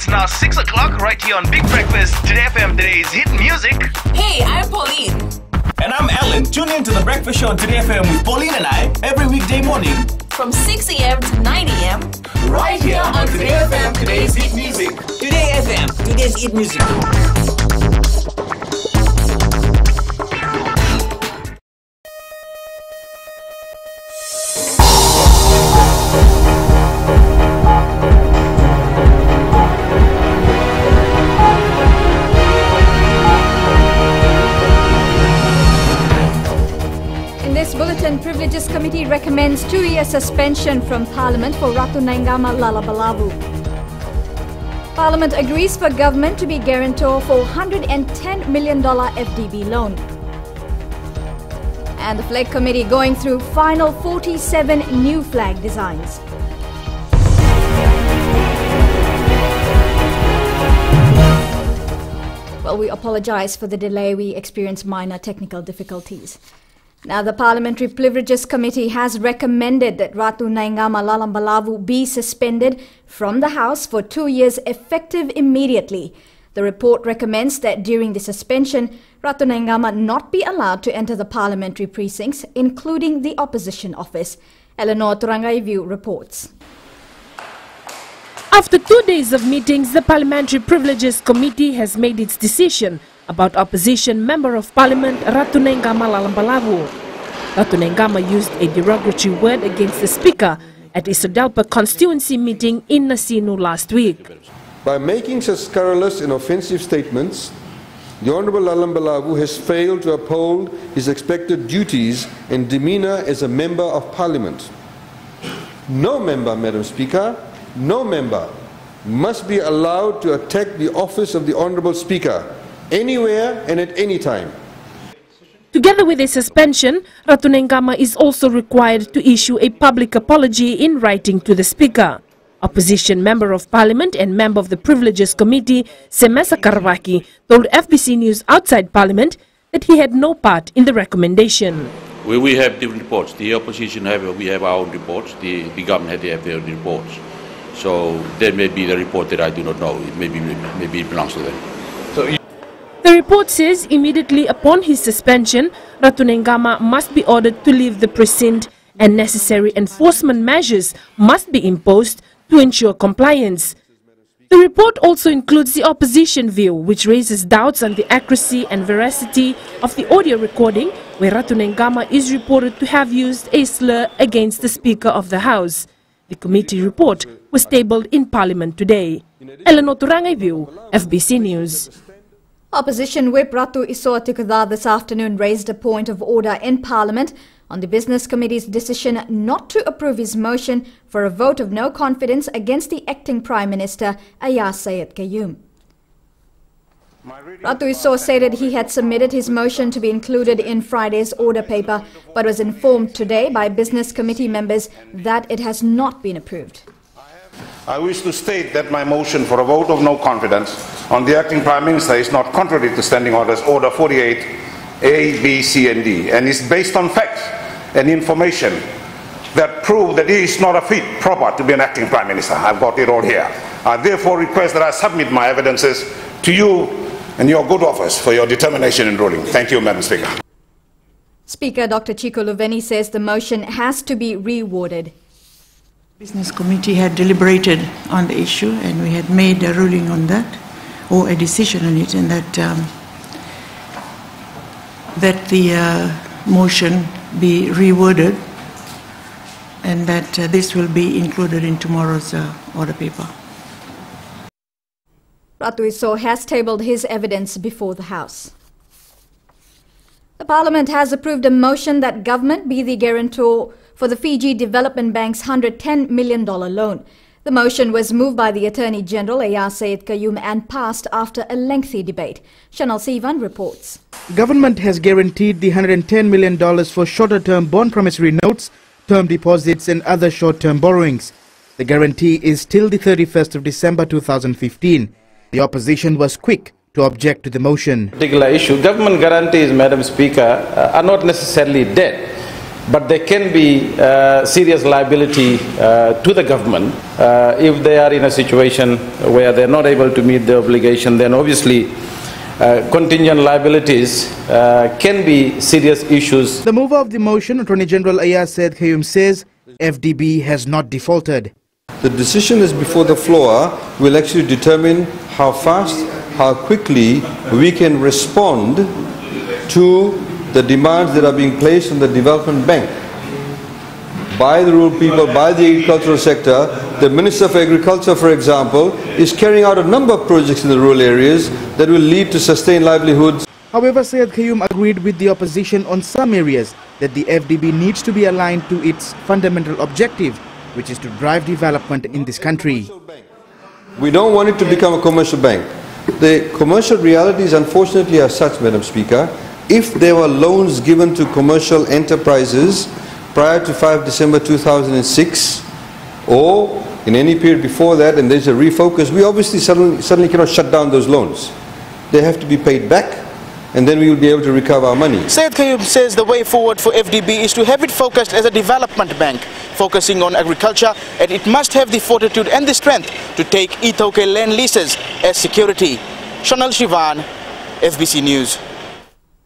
It's now 6 o'clock right here on Big Breakfast. Today FM, today's hit music. Hey, I'm Pauline. And I'm Alan. Tune in to The Breakfast Show on Today FM with Pauline and I every weekday morning. From 6 a.m. to 9 a.m. Right here on Today FM, today's hit music. Today FM, today's hit music. Bulletin, Privileges Committee recommends 2-year suspension from Parliament for Ratu Naingama Lalabalavu. Parliament agrees for government to be guarantor for $110 million FDB loan. And the Flag Committee going through final 47 new flag designs. Well, we apologize for the delay. We experienced minor technical difficulties. Now, the Parliamentary Privileges Committee has recommended that Ratu Naingama Lalabalavu be suspended from the House for 2 years effective immediately. The report recommends that during the suspension, Ratu Naingama not be allowed to enter the parliamentary precincts, including the opposition office. Eleanor Turangaivu reports. After 2 days of meetings, the Parliamentary Privileges Committee has made its decision about opposition Member of Parliament Ratu Naingama Lalabalavu. Ratu Naingama used a derogatory word against the Speaker at a Sodelpa constituency meeting in Nasinu last week. By making such scurrilous and offensive statements, the Honourable Lalabalavu has failed to uphold his expected duties and demeanour as a Member of Parliament. No member, Madam Speaker, no member must be allowed to attack the office of the Honourable Speaker anywhere and at any time. Together with a suspension, Ratu Naingama is also required to issue a public apology in writing to the Speaker. Opposition Member of Parliament and Member of the Privileges Committee, Semesa Karvaki, told FBC News outside Parliament that he had no part in the recommendation. We have different reports. The opposition we have our own reports. The government have their own reports. So there may be the report that I do not know. Maybe it belongs to them. The report says immediately upon his suspension, Ratu Naingama must be ordered to leave the precinct and necessary enforcement measures must be imposed to ensure compliance. The report also includes the opposition view, which raises doubts on the accuracy and veracity of the audio recording where Ratu Naingama is reported to have used a slur against the Speaker of the House. The committee report was tabled in Parliament today. Eleanor Turangaivu, FBC News. Opposition Whip Ratu Isoa Tukadha this afternoon raised a point of order in Parliament on the Business Committee's decision not to approve his motion for a vote of no confidence against the acting Prime Minister, Ayaz Sayed Qayyum. Ratu Isoa stated he had submitted his motion to be included in Friday's order paper, but was informed today by Business Committee members that it has not been approved. I wish to state that my motion for a vote of no confidence on the acting Prime Minister is not contrary to Standing Orders Order 48 A, B, C and D, and is based on facts and information that prove that he is not a fit proper to be an acting Prime Minister. I've got it all here. I therefore request that I submit my evidences to you and your good office for your determination in ruling. Thank you, Madam Speaker. Speaker Dr. Chico Luveni says the motion has to be reworded. Business Committee had deliberated on the issue and we had made a ruling on that, or a decision on it, and that the motion be reworded and that this will be included in tomorrow's order paper. Ratu Isoa has tabled his evidence before the House. The Parliament has approved a motion that government be the guarantor for the Fiji Development Bank's $110 million loan. The motion was moved by the Attorney General Ayaz Sayed Qayyum and passed after a lengthy debate. Chanel Sivan reports. Government has guaranteed the $110 million for shorter-term bond promissory notes, term deposits and other short-term borrowings. The guarantee is till the 31st of December 2015. The opposition was quick to object to the motion. Particular issue, government guarantees, Madam Speaker, are not necessarily dead. but there can be serious liability to the government if they are in a situation where they're not able to meet the obligation. Then obviously contingent liabilities can be serious issues. The mover of the motion, Attorney General Ayaz Syed Qayyum, says FDB has not defaulted. The decision is before the floor will actually determine how fast, how quickly we can respond to the demands that are being placed on the development bank by the rural people, by the agricultural sector. The Minister for Agriculture, for example, is carrying out a number of projects in the rural areas that will lead to sustained livelihoods. However, Syed Qayyum agreed with the opposition on some areas that the FDB needs to be aligned to its fundamental objective, which is to drive development in this country. We don't want it to become a commercial bank. The commercial realities, unfortunately, are such, Madam Speaker. If there were loans given to commercial enterprises prior to 5 December 2006 or in any period before that, and there's a refocus, we obviously suddenly cannot shut down those loans. They have to be paid back, and then we will be able to recover our money. Syed Qayyum says the way forward for FDB is to have it focused as a development bank, focusing on agriculture, and it must have the fortitude and the strength to take Itoke land leases as security. Shonal Shivan, FBC News.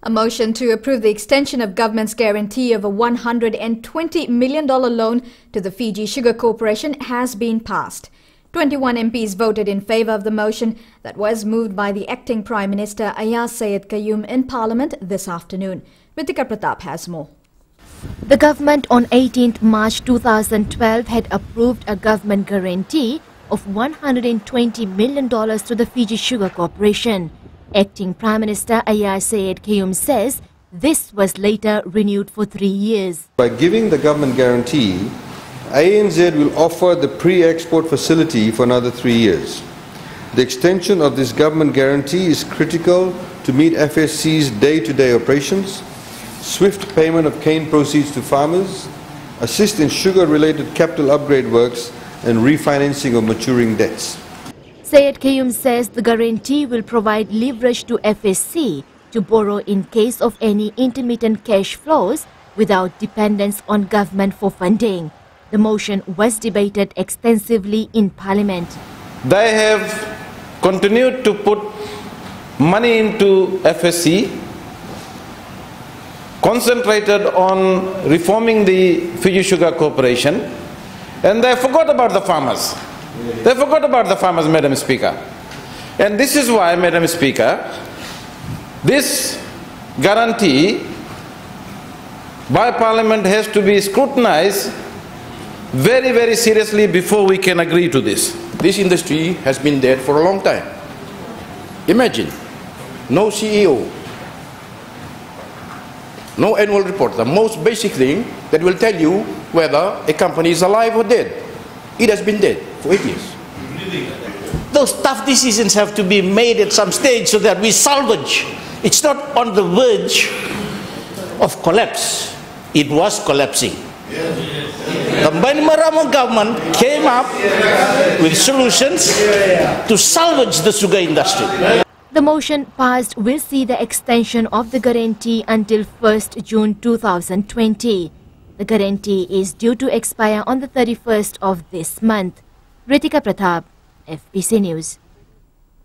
A motion to approve the extension of government's guarantee of a $120 million loan to the Fiji Sugar Corporation has been passed. 21 MPs voted in favour of the motion that was moved by the acting Prime Minister Ayaz Syed Qayyum in Parliament this afternoon. Ritika Pratap has more. The government on 18th March 2012 had approved a government guarantee of $120 million to the Fiji Sugar Corporation. Acting Prime Minister Ayaz Syed Qayyum says this was later renewed for 3 years. By giving the government guarantee, ANZ will offer the pre-export facility for another 3 years. The extension of this government guarantee is critical to meet FSC's day-to-day operations, swift payment of cane proceeds to farmers, assist in sugar-related capital upgrade works, and refinancing of maturing debts. Syed Qayyum says the guarantee will provide leverage to FSC to borrow in case of any intermittent cash flows without dependence on government for funding. The motion was debated extensively in Parliament. They have continued to put money into FSC, concentrated on reforming the Fiji Sugar Corporation, and they forgot about the farmers. They forgot about the farmers, Madam Speaker. And this is why, Madam Speaker, this guarantee by Parliament has to be scrutinized very, very seriously before we can agree to this. This industry has been dead for a long time. Imagine, no CEO, no annual report, the most basic thing that will tell you whether a company is alive or dead. It has been dead for 8 years. Those tough decisions have to be made at some stage so that we salvage. It's not on the verge of collapse. It was collapsing. The Bainimarama government came up with solutions to salvage the sugar industry. The motion passed will see the extension of the guarantee until 1st June 2020. The guarantee is due to expire on the 31st of this month. Ritika Pratap, FBC News.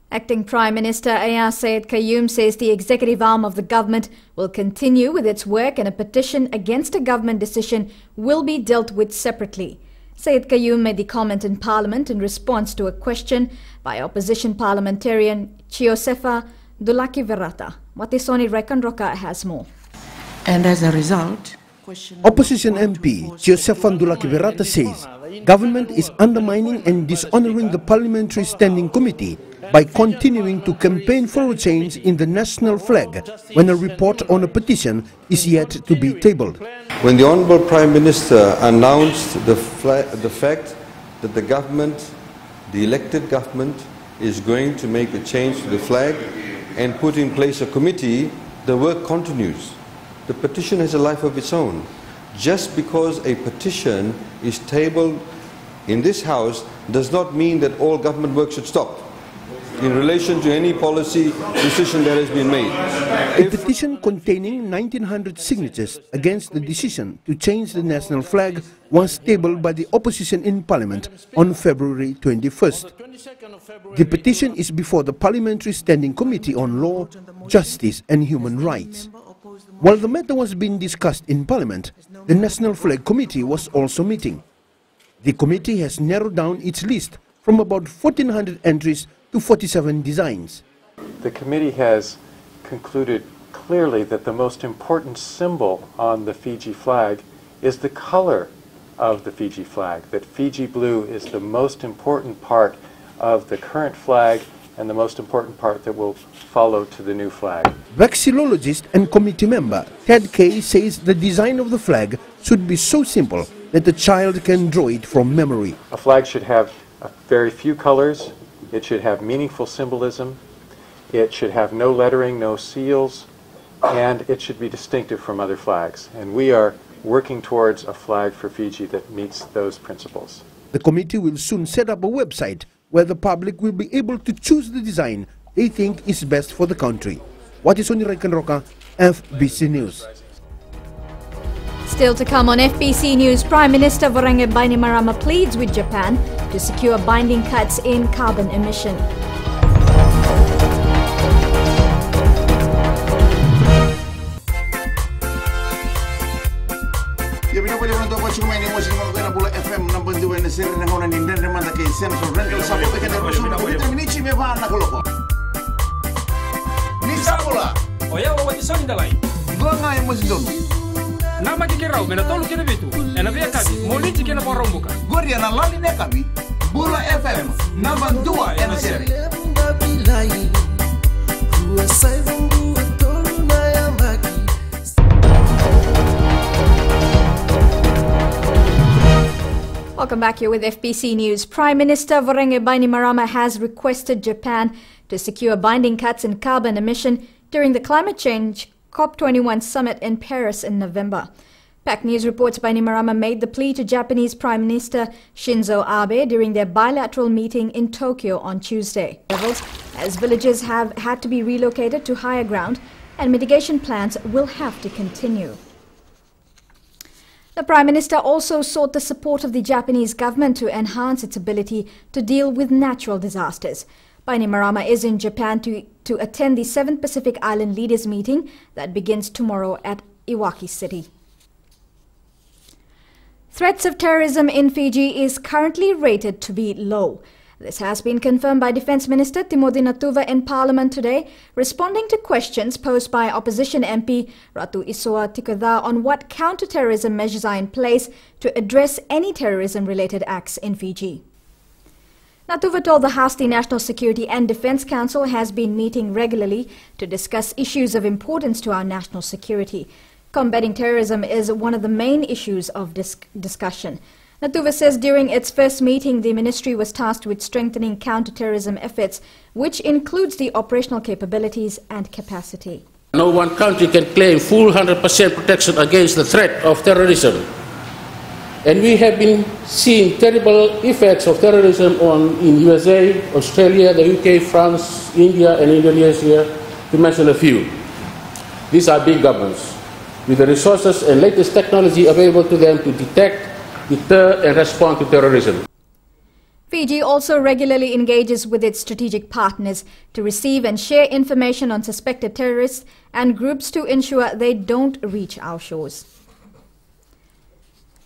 Acting Prime Minister Ayaz Syed Qayyum says the executive arm of the government will continue with its work and a petition against a government decision will be dealt with separately. Syed Qayyum made the comment in Parliament in response to a question by opposition parliamentarian Chiosefa Dulakivirata. Watisoni Rekanroka has more. And as a result, Opposition MP Chiosefa Dulakivirata says government is undermining and dishonoring the Parliamentary Standing Committee by continuing to campaign for a change in the national flag when a report on a petition is yet to be tabled. When the Honourable Prime Minister announced the fact that the government, the elected government, is going to make a change to the flag and put in place a committee, the work continues. The petition has a life of its own. Just because a petition is tabled in this House does not mean that all government work should stop. in relation to any policy decision that has been made. A petition containing 1,900 signatures against the decision to change the national flag was tabled by the opposition in Parliament on February 21st. The petition is before the Parliamentary Standing Committee on Law, Justice and Human Rights. While the matter was being discussed in Parliament, the National Flag Committee was also meeting. The committee has narrowed down its list from about 1,400 entries to 47 designs. The committee has concluded clearly that the most important symbol on the Fiji flag is the color of the Fiji flag, that Fiji blue is the most important part of the current flag and the most important part that will follow to the new flag. Vexillologist and committee member Ted Kay says the design of the flag should be so simple that the child can draw it from memory. A flag should have very few colors, it should have meaningful symbolism, it should have no lettering, no seals, and it should be distinctive from other flags. And we are working towards a flag for Fiji that meets those principles. The committee will soon set up a website where the public will be able to choose the design they think is best for the country. Watisoni Rekanroka, FBC News. Still to come on FBC News, Prime Minister Voreqe Bainimarama pleads with Japan to secure binding cuts in carbon emission. FM number 2 en serie na ngona ni ndende manda ke central rental sapo ke na kusuma ko kita minichi me va na koloko ni sabola oya wa ti sonda lai gonga e mosindon na ma ke rau mena tolu kene bitu ena via kabi moliti kena porombuka goria na lali ne kabi Bula FM number 2 en serie Welcome back here with FBC News. Prime Minister Voreqe Bainimarama has requested Japan to secure binding cuts in carbon emission during the climate change COP21 summit in Paris in November. PAC News reports Bainimarama made the plea to Japanese Prime Minister Shinzo Abe during their bilateral meeting in Tokyo on Tuesday. As villages have had to be relocated to higher ground and mitigation plans will have to continue. The Prime Minister also sought the support of the Japanese government to enhance its ability to deal with natural disasters. Bainimarama is in Japan to attend the 7th Pacific Island Leaders meeting that begins tomorrow at Iwaki City. Threats of terrorism in Fiji is currently rated to be low. This has been confirmed by Defence Minister Timothy Natuva in Parliament today, responding to questions posed by opposition MP Ratu Isoa Tikotha on what counter-terrorism measures are in place to address any terrorism-related acts in Fiji. Natuva told the House the National Security and Defence Council has been meeting regularly to discuss issues of importance to our national security. Combating terrorism is one of the main issues of discussion. Natuva says during its first meeting, the ministry was tasked with strengthening counter-terrorism efforts, which includes the operational capabilities and capacity. No one country can claim full 100% protection against the threat of terrorism. And we have been seeing terrible effects of terrorism in USA, Australia, the UK, France, India and Indonesia, to mention a few. These are big governments with the resources and latest technology available to them to detect, deter and respond to terrorism. Fiji also regularly engages with its strategic partners to receive and share information on suspected terrorists and groups to ensure they don't reach our shores.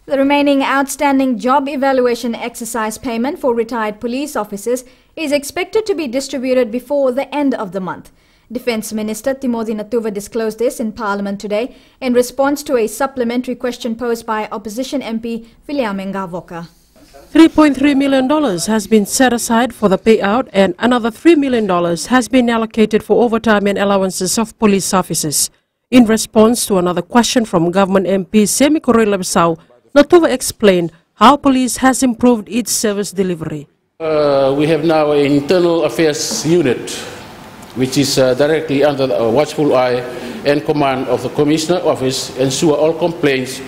The remaining outstanding job evaluation exercise payment for retired police officers is expected to be distributed before the end of the month. Defence Minister Timothy Natuva disclosed this in Parliament today in response to a supplementary question posed by opposition MP William Ngavoka. $3.3 million has been set aside for the payout and another $3 million has been allocated for overtime and allowances of police officers. In response to another question from government MP Semi Korelabsau, Natuva explained how police has improved its service delivery. We have now an internal affairs unit which is directly under the watchful eye and command of the Commissioner Office, ensure all complaints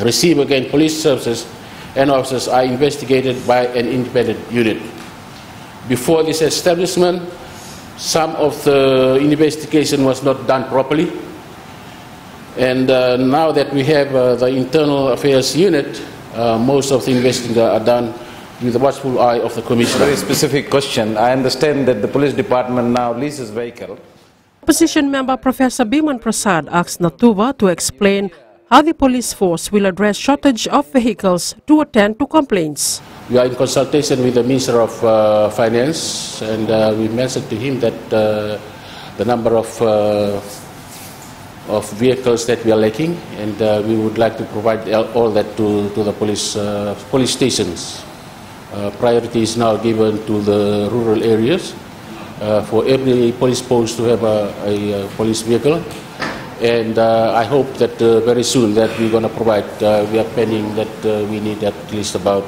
received against police services and officers are investigated by an independent unit. before this establishment, some of the investigation was not done properly. And now that we have the Internal Affairs Unit, most of the investigations are done with the watchful eye of the Commissioner. Very specific question. I understand that the police department now leases vehicle. Opposition member Professor Biman Prasad asked Natuva to explain how the police force will address shortage of vehicles to attend to complaints. We are in consultation with the Minister of Finance, and we mentioned to him that the number of vehicles that we are lacking, and we would like to provide all that to the police stations. Priority is now given to the rural areas for every police post to have a police vehicle. And I hope that very soon that we're going to provide, we are planning that we need at least about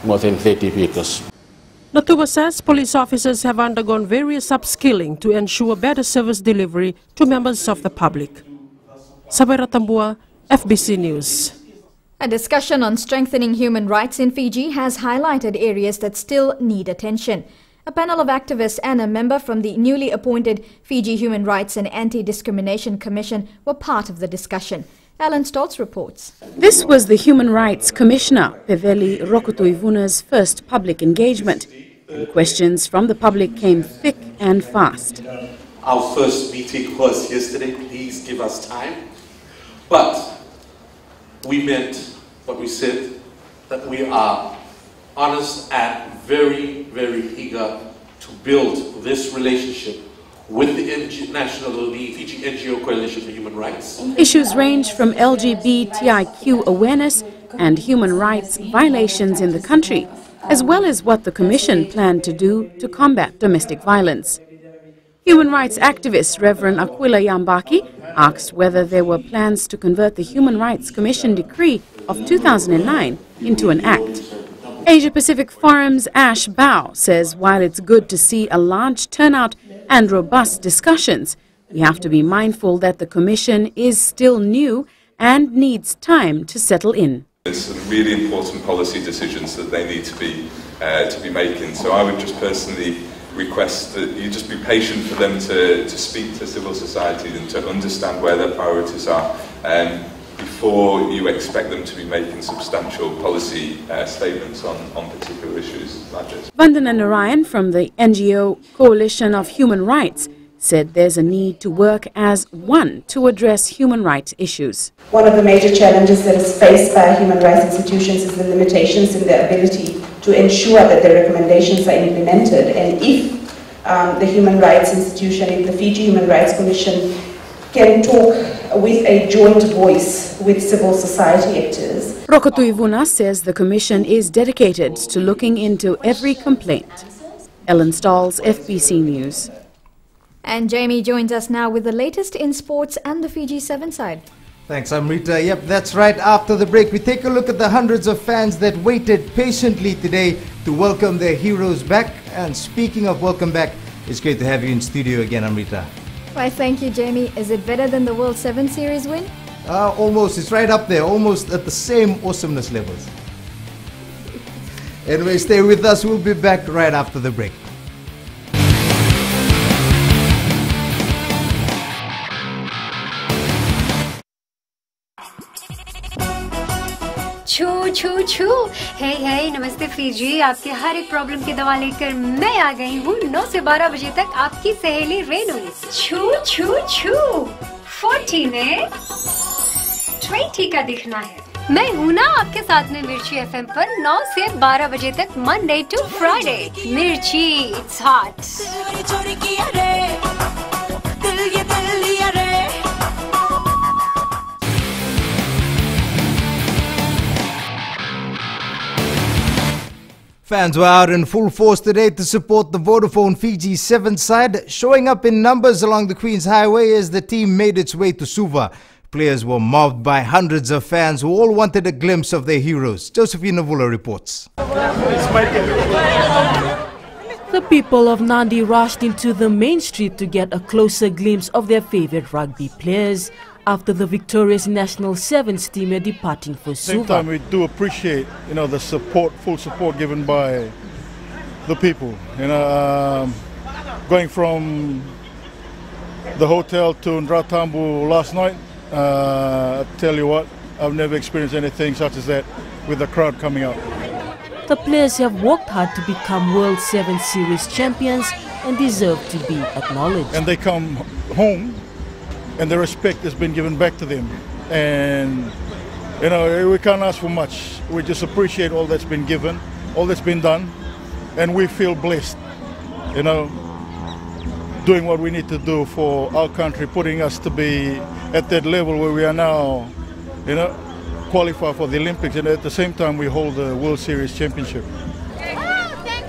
more than 30 vehicles. Natuva says police officers have undergone various upskilling to ensure better service delivery to members of the public. Sabaira Tambua, FBC News. A discussion on strengthening human rights in Fiji has highlighted areas that still need attention. A panel of activists and a member from the newly appointed Fiji Human Rights and Anti-Discrimination Commission were part of the discussion. Alan Stoltz reports. This was the Human Rights Commissioner, Peveli Rokotoivuna's first public engagement. And questions from the public came thick and fast. Our first meeting was yesterday. Please give us time. But we meant what we said, that we are honest and very, very eager to build this relationship with the Fiji NGO Coalition for Human Rights. Issues range from LGBTIQ awareness and human rights violations in the country, as well as what the Commission planned to do to combat domestic violence. Human rights activist Reverend Aquila Yambaki asked whether there were plans to convert the Human Rights Commission decree of 2009 into an act. Asia Pacific Forum's Ash Bao says while it's good to see a large turnout and robust discussions, we have to be mindful that the Commission is still new and needs time to settle in. There's some really important policy decisions that they need to be making, so I would just personally request that you just be patient for them to speak to civil society and to understand where their priorities are before you expect them to be making substantial policy statements on particular issues like this. Vandana Narayan from the NGO Coalition of Human Rights said there's a need to work as one to address human rights issues. One of the major challenges that is faced by human rights institutions is the limitations in their ability to ensure that their recommendations are implemented. And if the human rights institution, if the Fiji Human Rights Commission can talk with a joint voice with civil society actors. Rokotoivuna says the Commission is dedicated to looking into every complaint. Ellen Stalls, FBC News. And Jamie joins us now with the latest in sports and the Fiji 7 side. Thanks, Amrita. Yep, that's right. After the break, we take a look at the hundreds of fans that waited patiently today to welcome their heroes back. And speaking of welcome back, it's great to have you in studio again, Amrita. Why, thank you, Jamie. Is it better than the World 7 Series win? Almost. It's right up there, almost at the same awesomeness levels. Anyway, stay with us. We'll be back right after the break. छू छू छू हे हे नमस्ते Fiji, आपके हर एक problem की दवा लेकर मैं आ गई हूँ 9 से 12 बजे तक आपकी सहेली रेनू। छू छू छू 40 में 20 का दिखना है। मैं हूँ ना आपके साथ में मिर्ची एफएम पर 9 से 12 बजे तक मंडे टू फ्राइडे। मिर्ची it's hot. Fans were out in full force today to support the Vodafone Fiji 7 side, showing up in numbers along the Queen's Highway as the team made its way to Suva. Players were mobbed by hundreds of fans who all wanted a glimpse of their heroes. Josephine Navula reports. The people of Nandi rushed into the main street to get a closer glimpse of their favorite rugby players after the victorious National Sevens team departing for Suva. At the same time, we do appreciate, the support, full support given by the people. You know, going from the hotel to Ndratambu last night, I tell you what, I've never experienced anything such as that with the crowd coming out. The players have worked hard to become World 7 Series champions and deserve to be acknowledged. And they come home and the respect has been given back to them. And, you know, we can't ask for much. We just appreciate all that's been given, all that's been done, and we feel blessed, you know, doing what we need to do for our country, putting us to be at that level where we are now, you know, qualify for the Olympics, and at the same time we hold the World Series championship.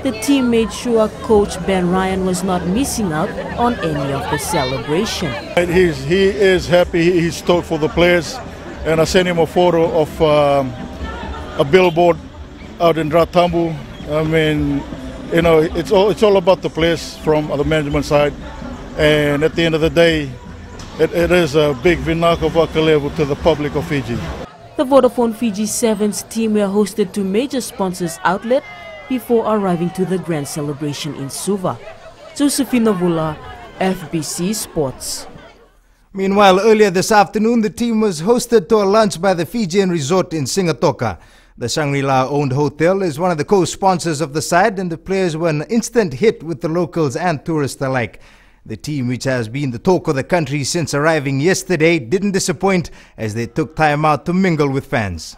The team made sure coach Ben Ryan was not missing out on any of the celebration. He is happy, he's stoked for the players, and I sent him a photo of a billboard out in Ndratambu. I mean, you know, it's all about the players from the management side, and at the end of the day, it is a big vinaka vakalevu to the public of Fiji. The Vodafone Fiji Sevens team were hosted to major sponsors outlet before arriving to the grand celebration in Suva. Josephina Vula, FBC Sports. Meanwhile, earlier this afternoon, the team was hosted to a lunch by the Fijian Resort in Singatoka. The Shangri-La-owned hotel is one of the co-sponsors of the side, and the players were an instant hit with the locals and tourists alike. The team, which has been the talk of the country since arriving yesterday, didn't disappoint as they took time out to mingle with fans.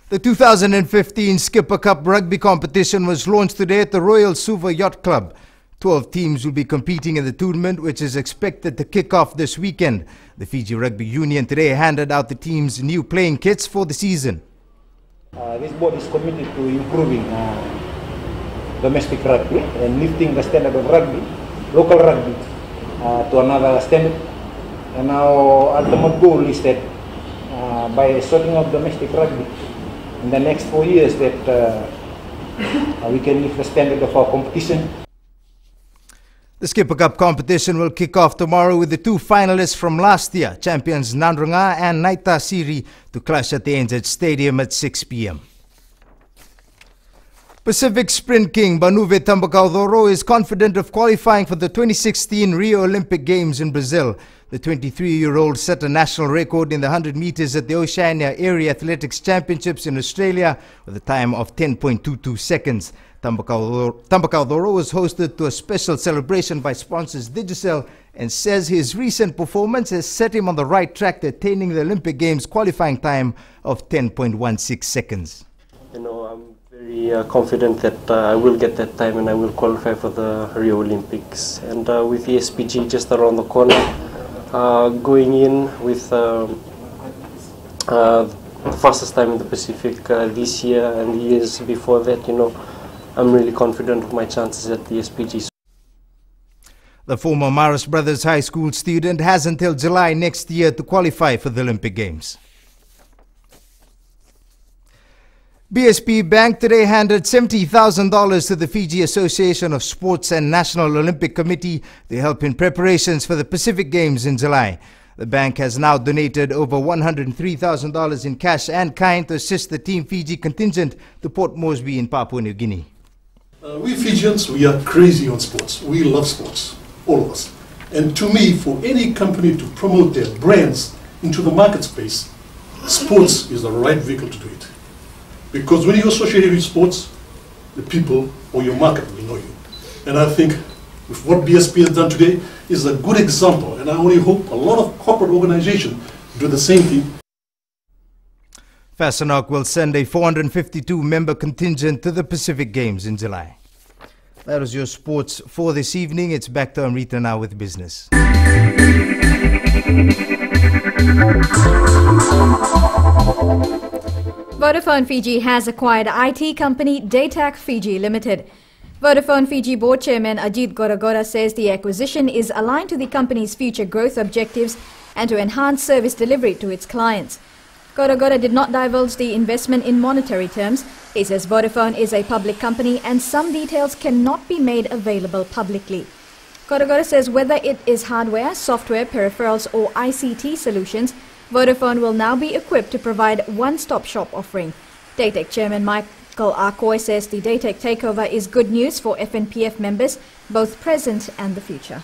The 2015 Skipper Cup rugby competition was launched today at the Royal Suva Yacht Club. 12 teams will be competing in the tournament, which is expected to kick off this weekend. The Fiji Rugby Union today handed out the team's new playing kits for the season. This board is committed to improving domestic rugby and lifting the standard of rugby, local rugby, to another standard. And our ultimate goal is that by sorting out domestic rugby in the next 4 years, that we can lift the standard of our competition. The Skipper Cup competition will kick off tomorrow with the two finalists from last year, champions Nandrunga and Naita Siri, to clash at the NZ Stadium at 6 p.m. Pacific Sprint King Banuve Tambakaudoro is confident of qualifying for the 2016 Rio Olympic Games in Brazil. The 23-year-old set a national record in the 100 meters at the Oceania Area Athletics Championships in Australia with a time of 10.22 seconds. Tambakaudoro was hosted to a special celebration by sponsors Digicel and says his recent performance has set him on the right track to attaining the Olympic Games qualifying time of 10.16 seconds. You know, I'm very confident that I will get that time and I will qualify for the Rio Olympics. And with the SPG just around the corner, going in with the fastest time in the Pacific this year and the years before that, you know, I'm really confident of my chances at the SPG. The former Maris Brothers High School student has until July next year to qualify for the Olympic Games. BSP Bank today handed $70,000 to the Fiji Association of Sports and National Olympic Committee to help in preparations for the Pacific Games in July. The bank has now donated over $103,000 in cash and kind to assist the Team Fiji contingent to Port Moresby in Papua New Guinea. We Fijians, we are crazy on sports. We love sports, all of us. And to me, for any company to promote their brands into the market space, sports is the right vehicle to do it. Because when you're associated with sports, the people or your market will know you. And I think with what BSP has done today is a good example, and I only hope a lot of corporate organizations do the same thing. Fasanok will send a 452-member contingent to the Pacific Games in July. That was your sports for this evening. It's back to Amrita now with business. Vodafone Fiji has acquired IT company Datac Fiji Limited. Vodafone Fiji board chairman Ajit Goragora says the acquisition is aligned to the company's future growth objectives and to enhance service delivery to its clients. Goragora did not divulge the investment in monetary terms. He says Vodafone is a public company and some details cannot be made available publicly. Goragora says whether it is hardware, software, peripherals or ICT solutions, Vodafone will now be equipped to provide one-stop shop offering. Datac chairman Mike Kal Akoi says the Daytech takeover is good news for FNPF members, both present and the future.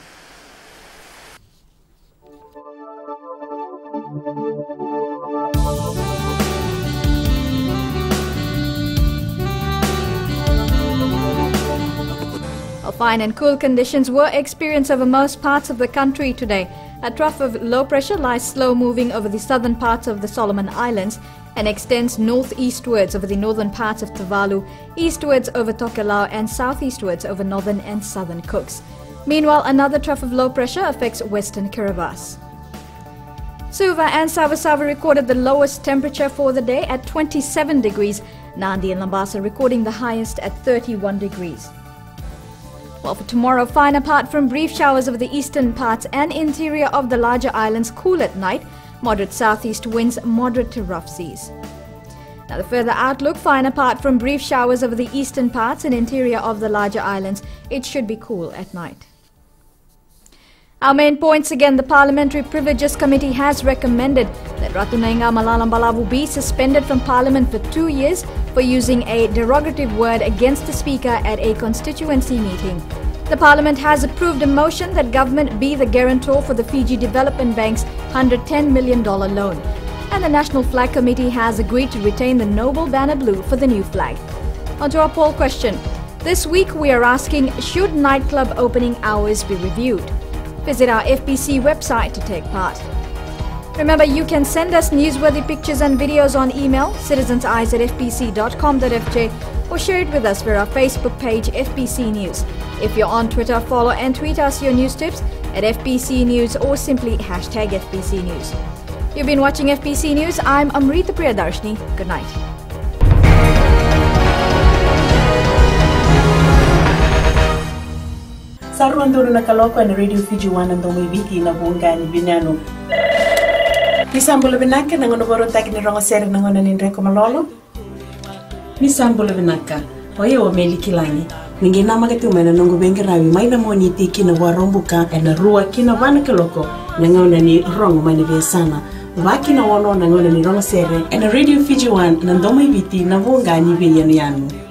Fine and cool conditions were experienced over most parts of the country today. A trough of low pressure lies slow moving over the southern parts of the Solomon Islands and extends northeastwards over the northern parts of Tuvalu, eastwards over Tokelau and southeastwards over northern and southern Cooks. Meanwhile, another trough of low pressure affects western Kiribati. Suva and Savasava recorded the lowest temperature for the day at 27 degrees. Nandi and Lambasa recording the highest at 31 degrees. Well, for tomorrow, fine apart from brief showers over the eastern parts and interior of the larger islands, cool at night, moderate southeast winds, moderate to rough seas. Now the further outlook, fine apart from brief showers over the eastern parts and interior of the larger islands, it should be cool at night. Our main points again, the Parliamentary Privileges Committee has recommended that Ratu Naingama Lalambalava be suspended from Parliament for 2 years for using a derogative word against the Speaker at a constituency meeting. The Parliament has approved a motion that government be the guarantor for the Fiji Development Bank's $110 million loan. And the National Flag Committee has agreed to retain the noble banner blue for the new flag. On to our poll question. This week we are asking, should nightclub opening hours be reviewed? Visit our FBC website to take part. Remember, you can send us newsworthy pictures and videos on email, citizenseyes@fbc.com.fj, or share it with us via our Facebook page, FBC News. If you're on Twitter, follow and tweet us your news tips at FBC News or simply hashtag FBC News. You've been watching FBC News. I'm Amrita Priyadarshini. Good night. Saruan dulu na kaloko na Radio Fiji 1 ang dumibiti na buonggan binano. Nisambula binaka na ngono taki ni rongo sere na ngono ni Reko Malolo. Nisambula binaka. Oye o meli kilangi. Ningi na magatu mana nongo bengi rawi mai na moni tiki na warombuka na rua kina wana kaloko na ngono ni rongo mani besana. Waki na wono na ngono ni rongo sere na Radio Fiji 1 na dumibiti na buonggan binano.